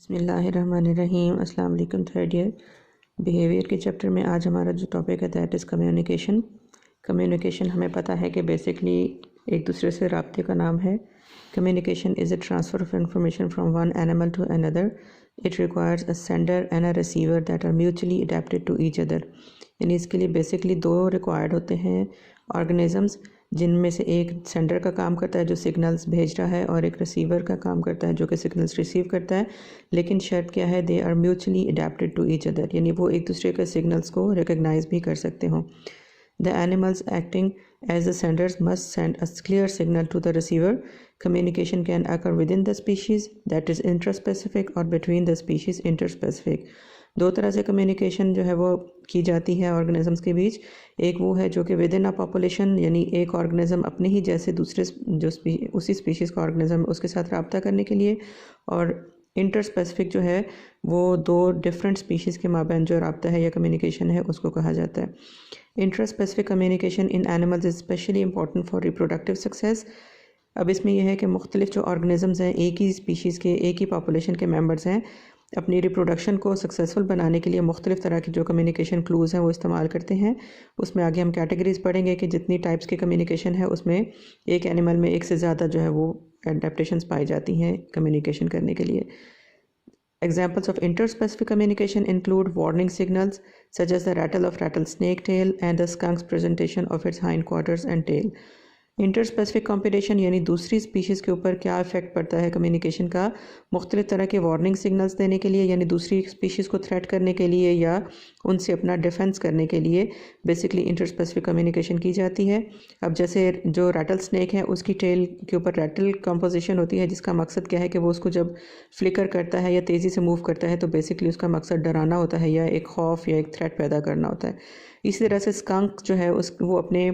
बिस्मिल्लाहिर्रहमानिर्रहीम। अस्सलाम वालेकुम थर्ड ईयर बिहेवियर के चैप्टर में आज हमारा जो टॉपिक है दैट इज़ कम्युनिकेशन। कम्युनिकेशन हमें पता है कि बेसिकली एक दूसरे से रब्ते का नाम है। Communication is a transfer of information from one animal to another. It requires a sender and a receiver that are mutually adapted to each other. यानी इसके लिए बेसिकली दो रिक्वायर्ड होते हैं ऑर्गेनिज़म्स, जिनमें से एक सेंडर का काम करता है जो सिग्नल्स भेज रहा है और एक रिसीवर का काम करता है जो कि सिग्नल्स रिसीव करता है। लेकिन शर्त क्या है, they are mutually adapted to each other, यानी वो एक दूसरे के सिग्नल्स को रिकग्नाइज भी कर सकते हों। The animals acting as the senders must send a clear signal to the receiver. Communication can occur within the species that is interspecific or between the species interspecific. दो तरह से communication जो है वो की जाती है ऑर्गेनिजम्स के बीच। एक वो है जो कि विद इन अ पॉपुलेशन, यानी एक ऑर्गेनिज्म अपने ही जैसे दूसरे जो उसी स्पीशीज़ का ऑर्गेनिज्म उसके साथ रब्ता करने के लिए, और इंटर स्पेसिफिक जो है वो दो डिफरेंट स्पीशीज़ के माबैन जो रब्ता है या कम्युनिकेशन है उसको कहा जाता है। Inter specific communication in animals is specially important for reproductive success. अब इसमें यह है कि मुख्तलिफ जो ऑर्गेनिजम्स हैं, एक ही स्पीशीज़ के, एक ही पॉपुलेशन के मेम्बर्स हैं, अपनी रिप्रोडक्शन को सक्सेसफुल बनाने के लिए मुख्तलिफ तरह की जो कम्युनिकेशन क्लूज़ हैं वो इस्तेमाल करते हैं। उसमें आगे हम कैटेगरीज पढ़ेंगे कि जितनी टाइप्स के कम्युनिकेशन है उसमें एक एनिमल में एक से ज़्यादा जो है वो एडेप्टेशंस पाई जाती हैं कम्युनिकेशन करने के लिए। Examples of interspecific communication include warning signals such as the rattle of rattlesnake tail and the skunk's presentation of its hindquarters and tail. Interspecific competition यानी दूसरी स्पीशीज़ के ऊपर क्या इफ़ेक्ट पड़ता है कम्युनिकेशन का, मुख्तलिफ तरह के वार्निंग सिग्नल्स देने के लिए, यानी दूसरी स्पीशीज़ को थ्रेट करने के लिए या उनसे अपना डिफेंस करने के लिए बेसिकली इंटरस्पेसिफिक कम्युनिकेशन की जाती है। अब जैसे जो रैटल स्नैक है उसकी टेल के ऊपर रैटल कंपोजिशन होती है, जिसका मकसद क्या है कि वो उसको जब फ्लिकर करता है या तेज़ी से मूव करता है तो बेसिकली उसका मकसद डराना होता है या एक खौफ या एक थ्रेट पैदा करना होता है। इसी तरह से स्कंक जो है वो अपने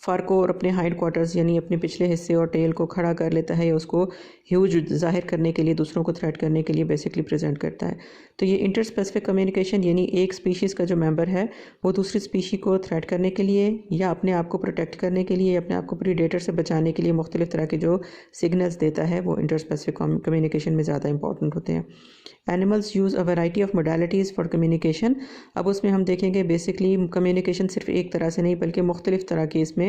फर को और अपने हाइंड क्वार्टर्स यानी अपने पिछले हिस्से और टेल को खड़ा कर लेता है या उसको ह्यूज जाहिर करने के लिए, दूसरों को थ्रेट करने के लिए बेसिकली प्रेजेंट करता है। तो ये इंटरस्पेसिफिक कम्युनिकेशन यानी एक स्पीशीज़ का जो मेंबर है वो दूसरी स्पीशी को थ्रेट करने के लिए या अपने आप को प्रोटेक्ट करने के लिए या अपने आप को प्रीडेटर से बचाने के लिए मुख्तलिफ तरह के जो सिग्नल्स देता है वो इंटरस्पेसिफिक कम्युनिकेशन में ज़्यादा इंपॉर्टेंट होते हैं। Animals use a variety of modalities for communication. अब उसमें हम देखेंगे बेसिकली कम्युनिकेशन सिर्फ एक तरह से नहीं बल्कि मुख्तलिफ तरह के इसमें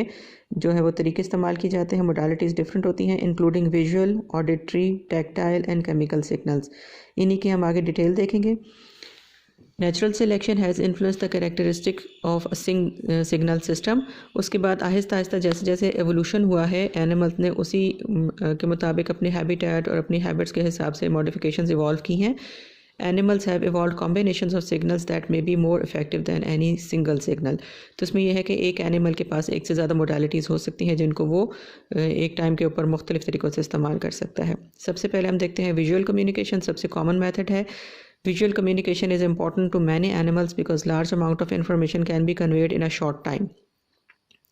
जो है वो तरीके इस्तेमाल किए जाते हैं। मोडालिटीज़ डिफरेंट होती हैं including visual, auditory, tactile and chemical signals. इन्हीं की हम आगे डिटेल देखेंगे। Natural selection has influence the characteristic of a signal system. उसके बाद आहिस्ता आहिस्ता जैसे जैसे एवोल्यूशन हुआ है एनिमल्स ने उसी के मुताबिक अपने हैबिटेट और अपनी हैबिट्स के हिसाब से मॉडिफिकेशंस इवॉल्व की हैं। Animals have evolve combinations of signals that may be more effective than any single signal. तो इसमें यह है कि एक एनिमल के पास एक से ज़्यादा मोडालिटीज़ हो सकती हैं जिनको वो एक टाइम के ऊपर मुख्तलिफ तरीक़ों से इस्तेमाल कर सकता है। सबसे पहले हम देखते हैं विजुअल कम्युनिकेशन। सबसे कॉमन मेथड है। Visual communication is important to many animals because large amount of information can be conveyed in a short time.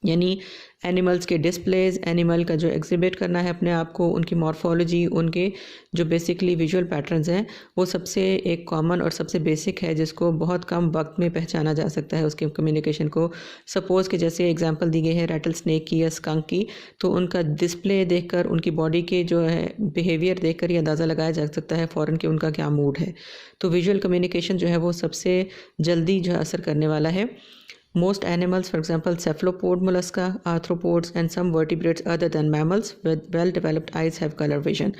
यानी एनिमल्स के डिस्प्लेज, एनिमल का जो एग्जिबिट करना है अपने आप को, उनकी मॉर्फोलॉजी, उनके जो बेसिकली विजुअल पैटर्न्स हैं वो सबसे एक कॉमन और सबसे बेसिक है जिसको बहुत कम वक्त में पहचाना जा सकता है उसके कम्युनिकेशन को। सपोज़ कि जैसे एग्जांपल दी गई है रैटल स्नेक की या स्कंक की, तो उनका डिस्प्ले देखकर, उनकी बॉडी के जो है बिहेवियर देखकर ये अंदाज़ा लगाया जा सकता है फ़ौरन कि उनका क्या मूड है। तो विजुअल कम्युनिकेशन जो है वो सबसे जल्दी जो असर करने वाला है। Most animals, for example, cephalopod mollusca, arthropods, and some vertebrates other than mammals with well-developed eyes have color vision.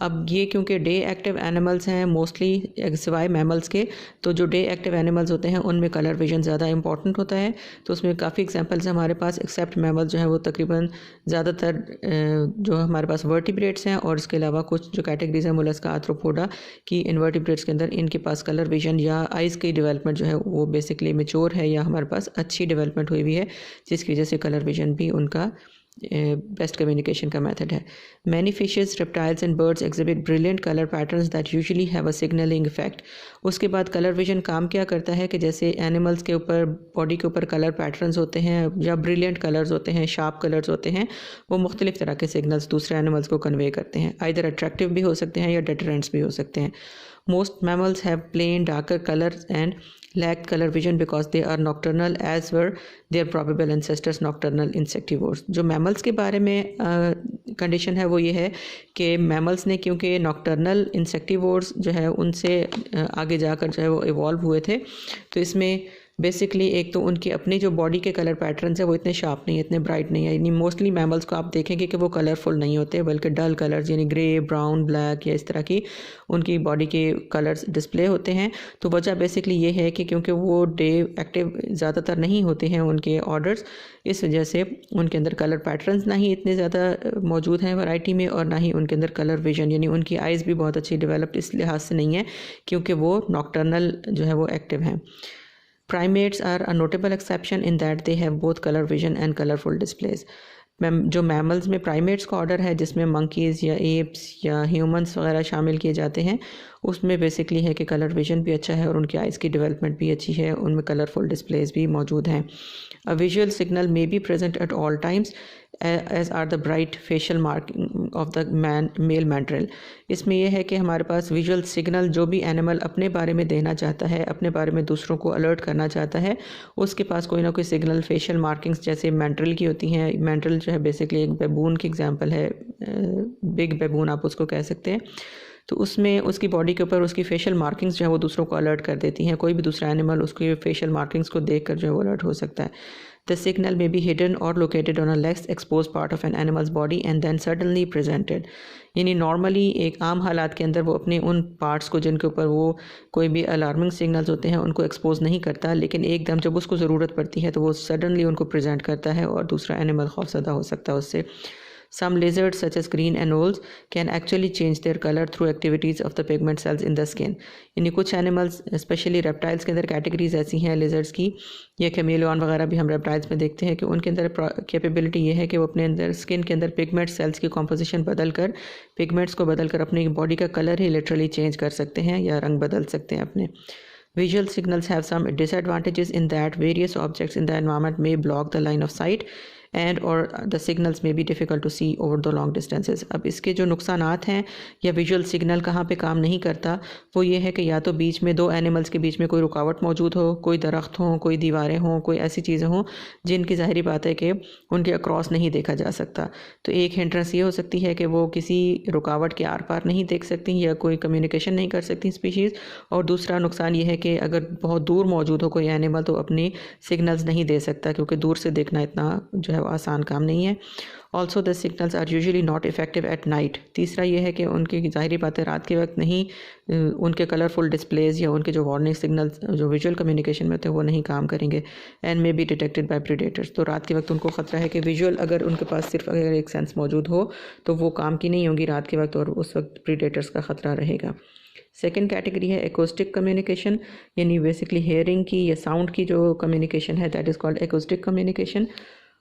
अब ये क्योंकि डे एक्टिव एनिमल्स हैं मोस्टली सिवाय मैमल्स के, तो जो डे एक्टिव एनिमल्स होते हैं उनमें कलर विजन ज़्यादा इंपॉर्टेंट होता है। तो उसमें काफ़ी एग्जांपल्स हैं हमारे पास। एक्सेप्ट मैमल्स जो है वो तकरीबन ज़्यादातर जो हमारे पास वर्टिब्रेट्स हैं और इसके अलावा कुछ जो कैटेगरीज हैं मोलस्का, आर्थ्रोपोडा की, इन वर्टिब्रेट्स के अंदर इनके पास कलर विजन या आइज़ की डेवलपमेंट जो है वो बेसिकली मेच्योर है या हमारे पास अच्छी डेवलपमेंट हुई हुई है, जिसकी वजह से कलर विजन भी उनका बेस्ट कम्युनिकेशन का मेथड है। Many fishes, reptiles and birds exhibit brilliant colour patterns that usually have a signalling effect. उसके बाद कलर विजन काम क्या करता है कि जैसे एनिमल्स के ऊपर, बॉडी के ऊपर कलर पैटर्न्स होते हैं या ब्रिलियंट कलर्स होते हैं, शार्प कलर्स होते हैं, वो मुख्तलिफ तरह के सिग्नल्स दूसरे एनिमल्स को कन्वे करते हैं। आइदर अट्रैक्टिव भी हो सकते हैं या डेटरेंट्स भी हो सकते हैं। Most mammals have plain darker colors and lacked color vision because they are nocturnal as were their probable ancestors nocturnal insectivores। जो mammals के बारे में कंडीशन है वो ये है कि mammals ने क्योंकि nocturnal insectivores जो है उनसे आगे जाकर जो है वो इवॉल्व हुए थे, तो इसमें बेसिकली एक तो उनकी अपनी जो बॉडी के कलर पैटर्न्स है वो इतने शार्प नहीं है, इतने ब्राइट नहीं है। यानी मोस्टली मैमल्स को आप देखेंगे कि वो कलरफुल नहीं होते बल्कि डल कलर्स यानी ग्रे, ब्राउन, ब्लैक या इस तरह की उनकी बॉडी के कलर्स डिस्प्ले होते हैं। तो वजह बेसिकली ये है कि क्योंकि वो डे एक्टिव ज़्यादातर नहीं होते हैं उनके ऑर्डर्स, इस वजह से उनके अंदर कलर पैटर्न्स ना ही इतने ज़्यादा मौजूद हैं वैरायटी में, और ना ही उनके अंदर कलर विजन यानी उनकी आइज़ भी बहुत अच्छी डेवलप्ड इस लिहाज से नहीं है क्योंकि वो नॉक्टर्नल जो है वो एक्टिव हैं। Primates are a notable exception in that they have both color vision and colorful displays। जो मैमल्स में प्राइमेट्स का ऑर्डर है जिसमें मंकीज़ या एप्स या ह्यूमंस वगैरह शामिल किए जाते हैं, उसमें बेसिकली है कि कलर विजन भी अच्छा है और उनकी आइज़ की डेवलपमेंट भी अच्छी है, उनमें कलरफुल डिस्प्लेज भी मौजूद हैं। A visual signal may be present at all times as are the bright facial marking of the male mandrill. इसमें यह है कि हमारे पास विजुअल सिग्नल जो भी एनिमल अपने बारे में देना चाहता है, अपने बारे में दूसरों को अलर्ट करना चाहता है, उसके पास कोई ना कोई सिग्नल फेशियल मार्किंग्स जैसे मैंड्रिल की होती हैं। मैंड्रिल जो है बेसिकली एक बेबून की एग्जांपल है, बिग बेबून आप उसको कह सकते हैं। तो उसमें उसकी बॉडी के ऊपर उसकी फेशियल मार्किंग्स जो है वो दूसरों को अलर्ट कर देती हैं। कोई भी दूसरा एनिमल उसकी फेशियल मार्किंग्स को देखकर जो है वो अलर्ट हो सकता है। The signal may be hidden or located on a less exposed part of an animal's body and then suddenly presented. यानी नॉर्मली एक आम हालात के अंदर वो अपने उन पार्ट्स को जिनके ऊपर वो कोई भी अलार्मिंग सिग्नल्स होते हैं उनको एक्सपोज नहीं करता, लेकिन एकदम जब उसको ज़रूरत पड़ती है तो वो सडनली उनको प्रेजेंट करता है और दूसरा एनिमल खौफजदा हो सकता है उससे। Some lizards such as green anoles can actually change their color through activities of the pigment cells in the skin। यानी कुछ एनिमल्स स्पेशली रेप्टाइल्स के अंदर कैटेगरीज ऐसी हैं लिजर्ड्स की, या कैमेलियन वगैरह भी हम रेप्टाइल्स में देखते हैं कि उनके अंदर कैपेबिलिटी ये है कि वो अपने अंदर स्किन के अंदर पिगमेंट सेल्स की कॉम्पोजिशन बदल कर, पिगमेंट्स को बदल कर अपनी बॉडी का कलर ही लिटरली चेंज कर सकते हैं या रंग बदल सकते हैं अपने। Visual signals have some disadvantages in that various objects in the environment may block the line of sight and or the signals may be difficult to see over the long distances। अब इसके जो नुकसानात हैं या visual signal कहाँ पे काम नहीं करता वो ये है कि या तो बीच में दो एनिमल्स के बीच में कोई रुकावट मौजूद हो, कोई दरख्त हों, कोई दीवारें हों, कोई ऐसी चीज़ें हों जिनकी ज़ाहिरी बात है कि उनके अक्रॉस नहीं देखा जा सकता। तो एक हिंड्रेंस ये हो सकती है कि वो किसी रुकावट के आर पार नहीं देख सकती या कोई कम्युनिकेशन नहीं कर सकती स्पीशीज़, और दूसरा नुकसान ये है कि अगर बहुत दूर मौजूद हो कोई एनिमल तो अपनी सिग्नल्स नहीं दे सकता क्योंकि दूर से देखना इतना जो है आसान काम नहीं है। Also the signals are usually not effective at night. तीसरा ये है कि उनकी ज़ाहिरी बात है रात के वक्त नहीं उनके कलरफुल डिस्प्लेज या उनके जो वार्निंग सिग्नल्स जो विजुअल कम्युनिकेशन में होते हैं वो नहीं काम करेंगे and may be detected by predators. तो रात के वक्त उनको ख़तरा है कि विजुअल अगर उनके पास सिर्फ अगर एक सेंस मौजूद हो तो वो काम की नहीं होगी रात के वक्त और उस वक्त प्रीडेटर्स का ख़तरा रहेगा। सेकेंड कैटेगरी है एकोस्टिक कम्युनिकेशन, यानी बेसिकली हेयरिंग की या साउंड की जो कम्युनिकेशन है that is called acoustic communication.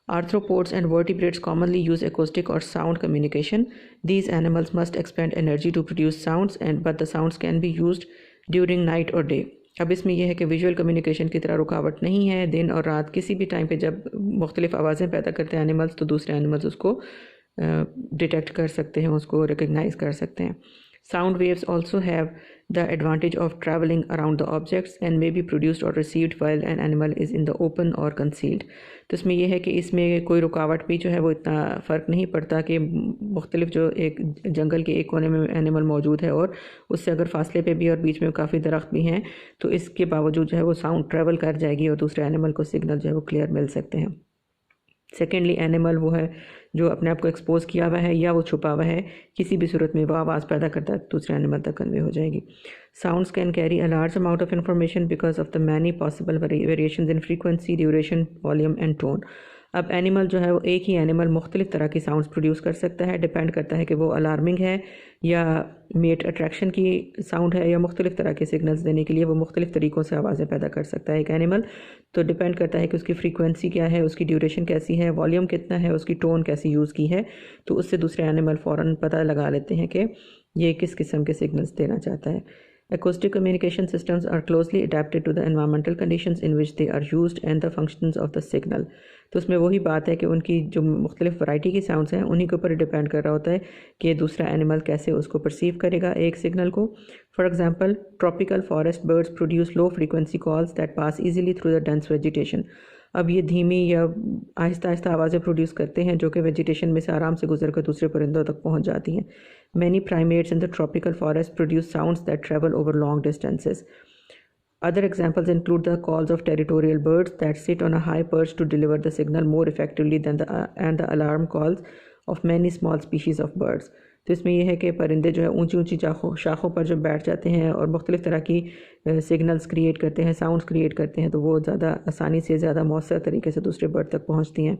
Arthropods and vertebrates commonly use acoustic or sound communication. These animals must expend energy to produce sounds but the sounds can be used during night or day। अब इसमें यह है कि visual communication की तरह रुकावट नहीं है, दिन और रात किसी भी टाइम पे जब मुख्तलिफ आवाज़ें पैदा करते हैं एनिमल्स तो दूसरे एनिमल्स उसको डिटेक्ट कर सकते हैं, उसको रिकग्नाइज कर सकते हैं। Sound waves also have the advantage of traveling around the objects and may be produced or received while an animal is in the open or concealed। तो इसमें यह है कि इसमें कोई रुकावट भी जो है वो इतना फ़र्क नहीं पड़ता कि मुख्तलिफ जो एक जंगल के एक कोने में एनिमल मौजूद है और उससे अगर फासले पे भी और बीच में काफ़ी दरख्त भी हैं तो इसके बावजूद जो है वो साउंड ट्रैवल कर जाएगी और दूसरे एनिमल को सिग्नल जो है वो क्लियर मिल सकते हैं। सेकेंडली एनिमल वो है जो अपने आप को एक्सपोज किया हुआ है या वो छुपा हुआ है, किसी भी सूरत में वो आवाज़ पैदा करता है दूसरे एनिमल तक कन्वे हो जाएगी। Sounds can carry a large amount of information because of the many possible variations in frequency, duration, volume and tone. अब एनिमल जो है वो एक ही एनिमल मुख्तलिफ तरह की साउंड्स प्रोड्यूस कर सकता है, डिपेंड करता है कि वो अलार्मिंग है या मेट अट्रैक्शन की साउंड है या मुख्तलिफ तरह के सिग्नल्स देने के लिए वो मुख्तलिफ तरीक़ों से आवाज़ें पैदा कर सकता है एक एनिमल। तो डिपेंड करता है कि उसकी फ्रीक्वेंसी क्या है, उसकी ड्यूरेशन कैसी है, वॉल्यूम कितना है, उसकी टोन कैसी यूज़ की है, तो उससे दूसरे एनिमल फ़ौरन पता लगा लेते हैं कि ये किस किस्म के सिग्नल्स देना चाहता है। Acoustic communication systems are closely adapted to the environmental conditions in which they are used and the functions of the signal. तो उसमें वही बात है कि उनकी जो मुख्तलिफ वैरायटी की साउंड्स हैं उन्हीं के ऊपर डिपेंड कर रहा होता है कि दूसरा एनिमल कैसे उसको परसीव करेगा एक सिग्नल को. For example, tropical forest birds produce low frequency calls that pass easily through the dense vegetation. अब ये धीमी या आहिस्ता आहिस्ता आवाज़ें प्रोड्यूस करते हैं जो कि वेजिटेशन में से आराम से गुजर कर दूसरे परिंदों तक पहुंच जाती हैं. Many primates in the tropical forest produce sounds that travel over long distances. Other examples include the calls of territorial birds that sit on a high perch to deliver the signal more effectively than the alarm calls of many small species of birds. तो इसमें यह है कि परिंदे जो है ऊंची ऊंची शाखों पर जब बैठ जाते हैं और मुख्तलिफ़ तरह की सिग्नल्स क्रिएट करते हैं, साउंड्स क्रिएट करते हैं, तो वो ज़्यादा आसानी से ज़्यादा मौसर तरीके से दूसरे बर्ड तक पहुँचती हैं.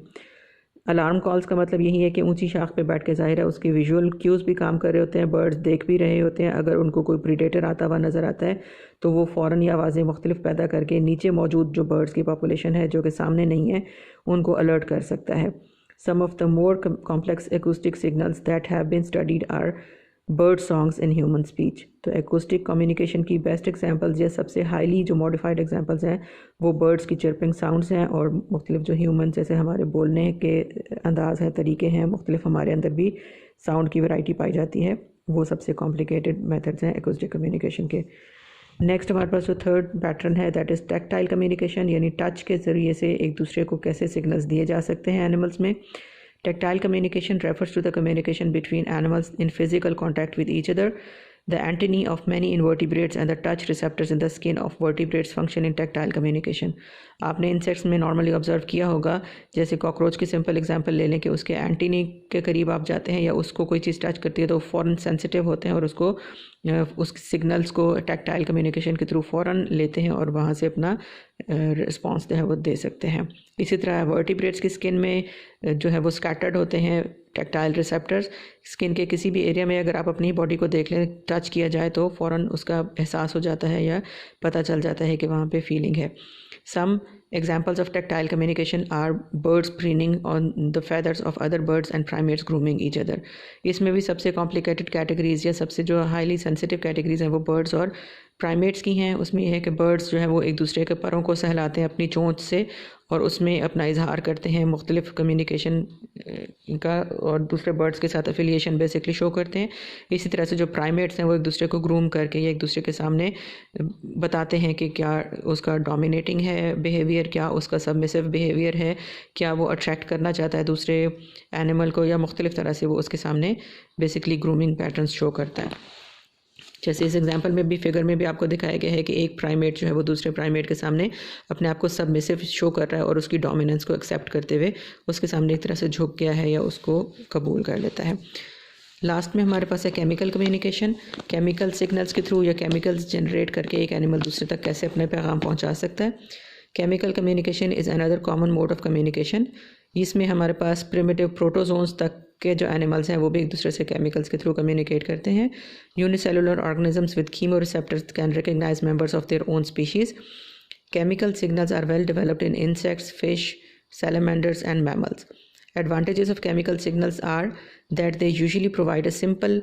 अलार्म कॉल्स का मतलब यही है कि ऊंची शाख पे बैठ के ज़ाहिर है उसके विजुअल क्यूज़ भी काम कर रहे होते हैं, बर्ड्स देख भी रहे होते हैं. अगर उनको कोई प्रीडेटर आता हुआ नज़र आता है तो वो फ़ौरन ये आवाज़ें मुख्तलिफ पैदा करके नीचे मौजूद जो बर्ड्स की पॉपुलेशन है जो कि सामने नहीं है उनको अलर्ट कर सकता है. Some of the more complex acoustic signals that have been studied are bird songs in human speech. तो एकूस्टिक कम्युनिकेशन की बेस्ट एग्जांपल्स या सबसे हाईली जो मॉडिफाइड एग्जांपल्स हैं वो बर्ड्स की चिर्पिंग साउंड्स हैं और मुख्तलिफ जो ह्यूमन जैसे हमारे बोलने के अंदाज़ हैं, तरीके हैं, मुख्तलिफ हमारे अंदर भी साउंड की वैरायटी पाई जाती है. वो सबसे कॉम्प्लिकेटेड मेथड्स हैं एकूस्टिक कम्युनिकेशन के. नेक्स्ट हमारे पास जो थर्ड पैटर्न है दैट इज़ टैक्टाइल कम्युनिकेशन, यानी टच के ज़रिए से एक दूसरे को कैसे सिग्नल्स दिए जा सकते हैं एनिमल्स में. Tactile communication refers to the communication between animals in physical contact with each other. The antennae of many invertebrates and the touch receptors in the skin of vertebrates function in tactile communication. आपने insects में normally observe किया होगा, जैसे cockroach की simple example ले लें कि उसके एंटीनी के करीब आप जाते हैं या उसको कोई चीज़ टच करती है तो फ़ौरन सेंसिटिव होते हैं और उसको उस सिग्नल्स को टैक्टाइल कम्युनिकेशन के थ्रू फ़ौरन लेते हैं और वहाँ से अपना रिस्पॉन्स जो है वो दे सकते हैं. इसी तरह वर्टिब्रेट्स की स्किन में जो है वो स्कैटर्ड होते हैं टैक्टाइल रिसेप्टर्स. स्किन के किसी भी एरिया में अगर आप अपनी बॉडी को देख लें, टच किया जाए तो फ़ौरन उसका एहसास हो जाता है या पता चल जाता है कि वहाँ पे फीलिंग है. Some examples of tactile communication are birds preening on the feathers of other birds and primates grooming each other. इसमें भी सबसे complicated categories या सबसे जो highly sensitive categories हैं वो birds और प्राइमेट्स की हैं. उसमें यह है कि बर्ड्स जो है वो एक दूसरे के परों को सहलाते हैं अपनी चोंच से और उसमें अपना इजहार करते हैं मुख्तलिफ कम्युनिकेशन का और दूसरे बर्ड्स के साथ एफिलिएशन बेसिकली शो करते हैं. इसी तरह से जो प्राइमेट्स हैं वो एक दूसरे को ग्रूम करके या एक दूसरे के सामने बताते हैं कि क्या उसका डोमिनेटिंग है बिहेवियर, क्या उसका सबमिसिव बिहेवियर है, क्या वो अट्रैक्ट करना चाहता है दूसरे एनिमल को, या मुख्तलिफ तरह से वो उसके सामने बेसिकली ग्रूमिंग पैटर्न्स शो करता है. जैसे इस एग्जांपल में भी फिगर में भी आपको दिखाया गया है कि एक प्राइमेट जो है वो दूसरे प्राइमेट के सामने अपने आप को सबमिसिव शो कर रहा है और उसकी डोमिनेंस को एक्सेप्ट करते हुए उसके सामने एक तरह से झुक गया है या उसको कबूल कर लेता है. लास्ट में हमारे पास है केमिकल कम्युनिकेशन. केमिकल सिग्नल्स के थ्रू या केमिकल्स जनरेट करके एक एनिमल दूसरे तक कैसे अपने पैगाम पहुँचा सकता है. Chemical communication is another common mode of communication. इसमें हमारे पास प्रिमिटिव प्रोटोजोन्स तक के जो एनिमल्स हैं वो भी एक दूसरे से केमिकल्स के थ्रू कम्युनिकेट करते हैं. Unicellular organisms with chemoreceptors can recognise members of their own species. Chemical signals are well developed in insects, fish, salamanders and mammals. Advantages of chemical signals are that they usually provide a simple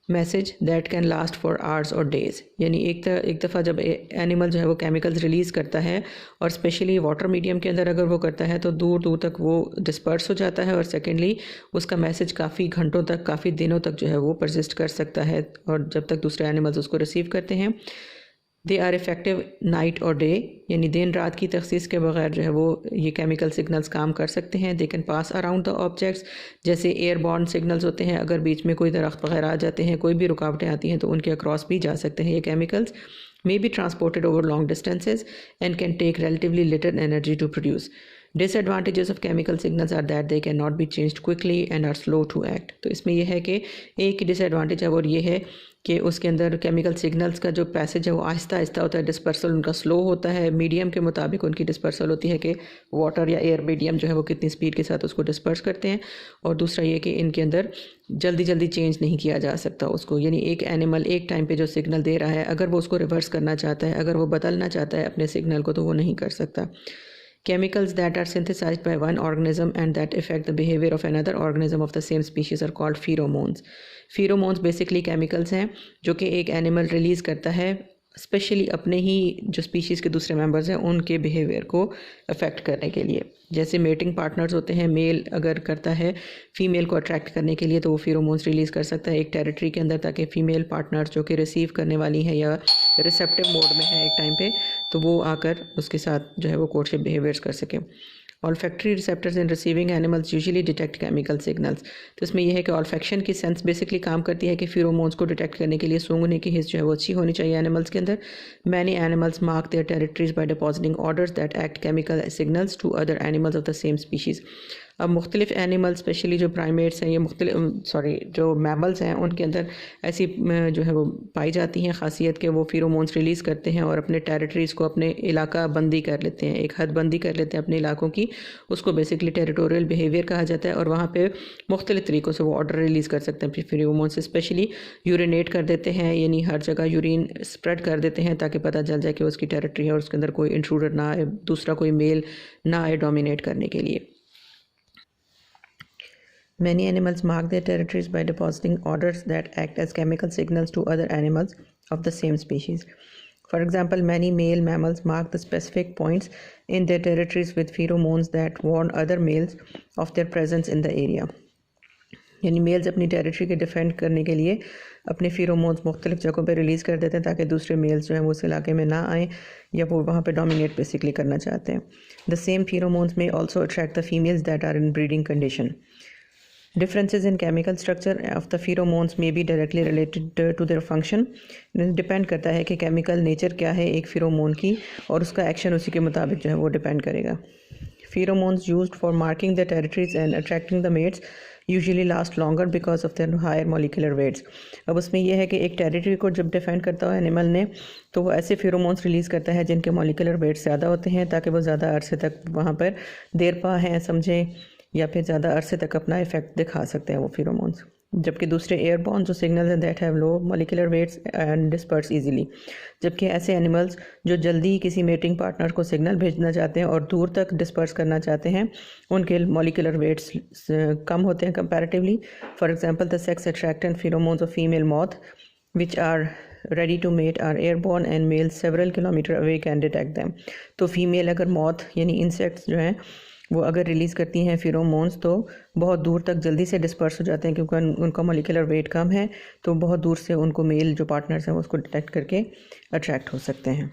message that can last for hours और days. यानी एक दफ़ा जब animal जो है वो chemicals release करता है और स्पेशली वाटर मीडियम के अंदर अगर वो करता है तो दूर दूर तक वो डिस्पर्स हो जाता है और सेकेंडली उसका मैसेज काफ़ी घंटों तक, काफ़ी दिनों तक जो है वो परसिस्ट कर सकता है और जब तक दूसरे एनिमल्स उसको रिसीव करते हैं. दे आर इफ़ेक्टिव नाइट और डे, यानी दिन रात की तखसीस के बगैर जो है वो ये केमिकल सिग्नल्स काम कर सकते हैं. They can pass around the objects, जैसे एयरबॉर्न सिग्नल्स होते हैं, अगर बीच में कोई दरख्त वगैरह आ जाते हैं, कोई भी रुकावटें आती हैं तो उनके अक्रॉस भी जा सकते हैं ये chemicals. may be transported over long distances and can take relatively little energy to produce. Disadvantages of chemical signals are that they cannot be changed quickly and are slow to act. तो इसमें यह है कि एक ही disadvantage है और ये है कि उसके अंदर केमिकल सिग्नल्स का जो पैसेज है वो आहिस्ता आहिस्ता होता है, डिस्पर्सल उनका स्लो होता है. मीडियम के मुताबिक उनकी डिस्पर्सल होती है कि वाटर या एयर मीडियम जो है वो कितनी स्पीड के साथ उसको डिस्पर्स करते हैं. और दूसरा ये कि इनके अंदर जल्दी जल्दी चेंज नहीं किया जा सकता उसको, यानी एक एनिमल एक टाइम पे जो सिग्नल दे रहा है अगर वो उसको रिवर्स करना चाहता है, अगर वो बदलना चाहता है अपने सिग्नल को तो वो नहीं कर सकता. Chemicals that are synthesized by one organism and that affect the behavior of another organism of the same species are called pheromones. Pheromones basically chemicals हैं जो कि एक एनिमल रिलीज़ करता है स्पेशली अपने ही जो स्पीशीज़ के दूसरे मेंबर्स हैं उनके बिहेवियर को अफेक्ट करने के लिए। जैसे मेटिंग पार्टनर्स होते हैं, मेल अगर करता है फ़ीमेल को अट्रैक्ट करने के लिए तो वो फेरोमोन्स रिलीज़ कर सकता है एक टेरिटरी के अंदर, ताकि फ़ीमेल पार्टनर्स जो कि रिसीव करने वाली है या रिसेप्टिव मोड में है एक टाइम पे, तो वो आकर उसके साथ जो है वो कोर्टशिप बिहेवियर्स कर सके। Olfactory receptors in receiving animals usually detect chemical signals. तो इसमें यह है कि ऑल्फैक्शन की सेंस बेसिकली काम करती है कि फेरोमोन्स को डिटेक्ट करने के लिए सूंघने की हिस्स जो है वो अच्छी होनी चाहिए एनिमल्स के अंदर। Many animals mark their territories by depositing odours that act chemical signals to other animals of the same species. अब मुख्तलिफ एनिमल स्पेशली जो प्राइमेट्स हैं या जो मैमल्स हैं उनके अंदर ऐसी जो है वो पाई जाती हैं ख़ासियत के वो फेरोमोन्स रिलीज़ करते हैं और अपने टेरिटरीज़ को अपने इलाका बंदी कर लेते हैं, एक हद बंदी कर लेते हैं अपने इलाकों की। उसको बेसिकली टेरिटोरियल बिहेवियर कहा जाता है और वहाँ पे मुख्तलिफ तरीक़ों से वो ऑर्डर रिलीज़ कर सकते हैं फेरोमोन्स। स्पेशली यूरिनेट कर देते हैं, यानी हर जगह यूरिन स्प्रेड कर देते हैं ताकि पता चल जाए कि उसकी टेरिटरी है और उसके अंदर कोई इंट्रूडर ना आए, दूसरा कोई मेल ना आए डोमिनेट करने के लिए। Many animals mark their territories by depositing odors that act as chemical signals to other animals of the same species. For example, many male mammals mark the specific points in their territories with pheromones that warn other males of their presence in the area. यानी mails अपनी territory के defend करने के लिए अपने pheromones मुख्तलिफ जगहों पे रिलीज़ कर देते हैं ताकि दूसरे मेल्स जो हैं वो उस इलाके में ना आएँ या वो वहाँ पे डोमिनेट बेसिकली करना चाहते हैं। The same pheromones may also attract the females that are in breeding condition. Differences in chemical structure of the pheromones may be directly related to their function. Depend करता है कि केमिकल नेचर क्या है एक pheromone की और उसका action उसी के मुताबिक जो है वो डिपेंड करेगा। Pheromones used for marking the territories and attracting the mates usually last longer because of their higher molecular weights. अब उसमें यह है कि एक टेरिटरी को जब डिफाइन करता हो एनिमल ने तो वो ऐसे फेरोमोन्स रिलीज़ करता है जिनके मोलिकुलर वेट्स ज़्यादा होते हैं ताकि वो ज़्यादा अरसे तक वहाँ पर देर पा हैं समझें या फिर ज़्यादा अरसे तक अपना इफेक्ट दिखा सकते हैं वो फेरोमोन्स। जबकि दूसरे एयरबॉर्न जो सिग्नल्स हैं that have low molecular weights and disperse easily. जबकि ऐसे एनिमल्स जो जल्दी किसी मेटिंग पार्टनर को सिग्नल भेजना चाहते हैं और दूर तक डिस्पर्स करना चाहते हैं उनके मोलिकुलर वेट्स कम होते हैं comparatively. For example the sex attractant pheromones of female moth which are ready to mate are airborne and males several kilometer away can detect them। तो फीमेल अगर मॉथ यानी इंसेक्ट्स जो हैं वो अगर रिलीज़ करती हैं फेरोमोन्स तो बहुत दूर तक जल्दी से डिस्पर्स हो जाते हैं क्योंकि उनका मोलिकुलर वेट कम है, तो बहुत दूर से उनको मेल जो पार्टनर्स हैं वो उसको डिटेक्ट करके अट्रैक्ट हो सकते हैं।